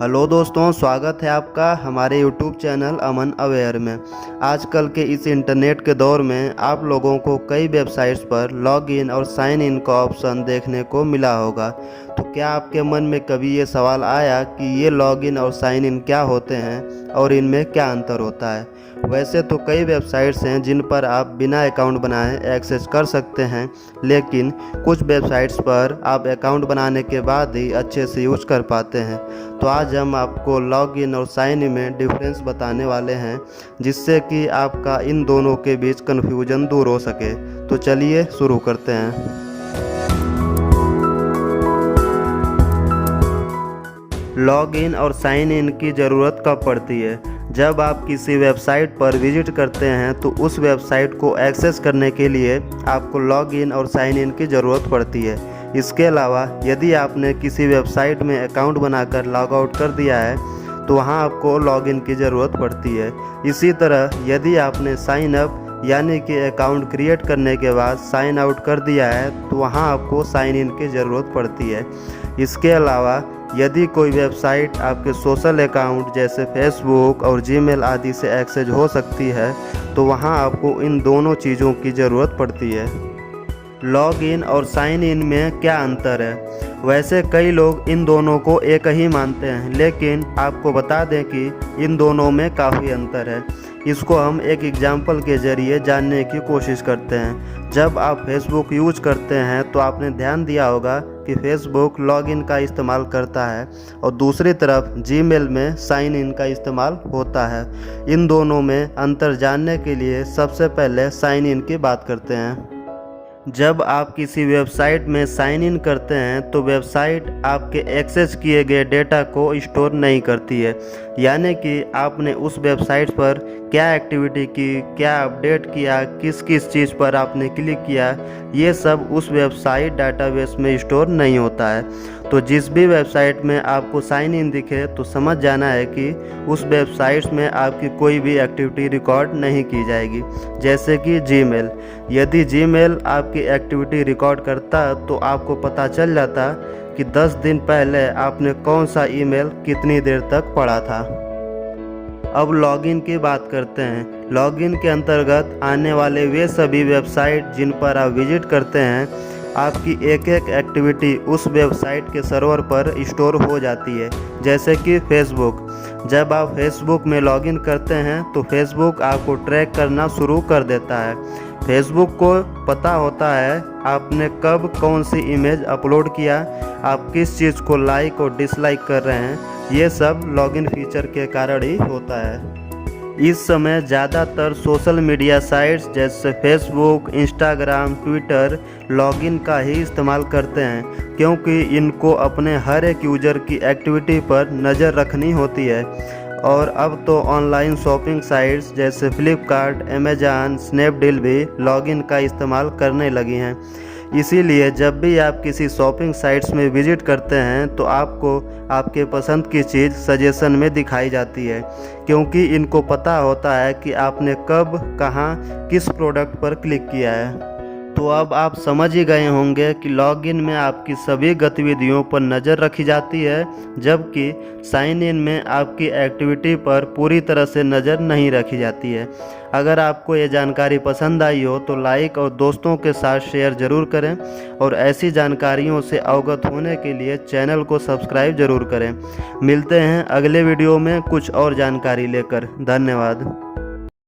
Hello दोस्तों, स्वागत है आपका हमारे यूट्यूब चैनल अमन अवेयर में। आजकल के इस इंटरनेट के दौर में आप लोगों को कई वेबसाइट्स पर लॉगिन और साइन इन का ऑप्शन देखने को मिला होगा। तो क्या आपके मन में कभी ये सवाल आया कि ये लॉगिन और साइन इन क्या होते हैं और इनमें क्या अंतर होता है? वैसे तो कई वेबसाइट्स हैं जिन पर आप बिना अकाउंट बनाए एक्सेस कर सकते हैं, लेकिन कुछ वेबसाइट्स पर आप अकाउंट बनाने के बाद ही अच्छे से यूज कर पाते हैं। तो आज हम आपको लॉगिन और साइन इन में डिफरेंस बताने वाले हैं, जिससे कि आपका इन दोनों के बीच कन्फ्यूजन दूर हो सके। तो चलिए शुरू करते हैं। लॉगिन और साइन इन की ज़रूरत कब पड़ती है? जब आप किसी वेबसाइट पर विजिट करते हैं तो उस वेबसाइट को एक्सेस करने के लिए आपको लॉगिन और साइन इन की ज़रूरत पड़ती है। इसके अलावा यदि आपने किसी वेबसाइट में अकाउंट बनाकर लॉग आउट कर दिया है तो वहां आपको लॉगिन की ज़रूरत पड़ती है। इसी तरह यदि आपने साइन अप यानी कि अकाउंट क्रिएट करने के बाद साइन आउट कर दिया है तो वहां आपको साइन इन की ज़रूरत पड़ती है। इसके अलावा यदि कोई वेबसाइट आपके सोशल अकाउंट जैसे फेसबुक और जीमेल आदि से एक्सेस हो सकती है तो वहां आपको इन दोनों चीज़ों की ज़रूरत पड़ती है। लॉगिन और साइन इन में क्या अंतर है? वैसे कई लोग इन दोनों को एक ही मानते हैं, लेकिन आपको बता दें कि इन दोनों में काफ़ी अंतर है। इसको हम एक एग्जाम्पल के ज़रिए जानने की कोशिश करते हैं। जब आप फेसबुक यूज करते हैं तो आपने ध्यान दिया होगा कि फेसबुक लॉगिन का इस्तेमाल करता है और दूसरी तरफ जीमेल में साइन इन का इस्तेमाल होता है। इन दोनों में अंतर जानने के लिए सबसे पहले साइन इन की बात करते हैं। जब आप किसी वेबसाइट में साइन इन करते हैं तो वेबसाइट आपके एक्सेस किए गए डेटा को स्टोर नहीं करती है, यानी कि आपने उस वेबसाइट पर क्या एक्टिविटी की, क्या अपडेट किया, किस किस चीज़ पर आपने क्लिक किया, ये सब उस वेबसाइट डाटाबेस में स्टोर नहीं होता है। तो जिस भी वेबसाइट में आपको साइन इन दिखे तो समझ जाना है कि उस वेबसाइट में आपकी कोई भी एक्टिविटी रिकॉर्ड नहीं की जाएगी। जैसे कि जीमेल, यदि जीमेल आपकी एक्टिविटी रिकॉर्ड करता तो आपको पता चल जाता कि 10 दिन पहले आपने कौन सा ईमेल कितनी देर तक पढ़ा था। अब लॉगिन की बात करते हैं। लॉगिन के अंतर्गत आने वाले वे सभी वेबसाइट जिन पर आप विजिट करते हैं, आपकी एक एक एक्टिविटी उस वेबसाइट के सर्वर पर स्टोर हो जाती है। जैसे कि फेसबुक, जब आप फेसबुक में लॉगिन करते हैं तो फेसबुक आपको ट्रैक करना शुरू कर देता है। फेसबुक को पता होता है आपने कब कौन सी इमेज अपलोड किया, आप किस चीज़ को लाइक और डिसलाइक कर रहे हैं। ये सब लॉगिन फीचर के कारण ही होता है। इस समय ज़्यादातर सोशल मीडिया साइट्स जैसे फेसबुक, इंस्टाग्राम, ट्विटर लॉगिन का ही इस्तेमाल करते हैं, क्योंकि इनको अपने हर एक यूज़र की एक्टिविटी पर नज़र रखनी होती है। और अब तो ऑनलाइन शॉपिंग साइट्स जैसे फ्लिपकार्ट, अमेज़न, स्नैपडील भी लॉगिन का इस्तेमाल करने लगी हैं। इसीलिए जब भी आप किसी शॉपिंग साइट्स में विजिट करते हैं तो आपको आपके पसंद की चीज़ सजेशन में दिखाई जाती है, क्योंकि इनको पता होता है कि आपने कब, कहां, किस प्रोडक्ट पर क्लिक किया है। तो अब आप समझ ही गए होंगे कि लॉगिन में आपकी सभी गतिविधियों पर नज़र रखी जाती है, जबकि साइन इन में आपकी एक्टिविटी पर पूरी तरह से नज़र नहीं रखी जाती है। अगर आपको ये जानकारी पसंद आई हो तो लाइक और दोस्तों के साथ शेयर ज़रूर करें, और ऐसी जानकारियों से अवगत होने के लिए चैनल को सब्सक्राइब ज़रूर करें। मिलते हैं अगले वीडियो में कुछ और जानकारी लेकर। धन्यवाद।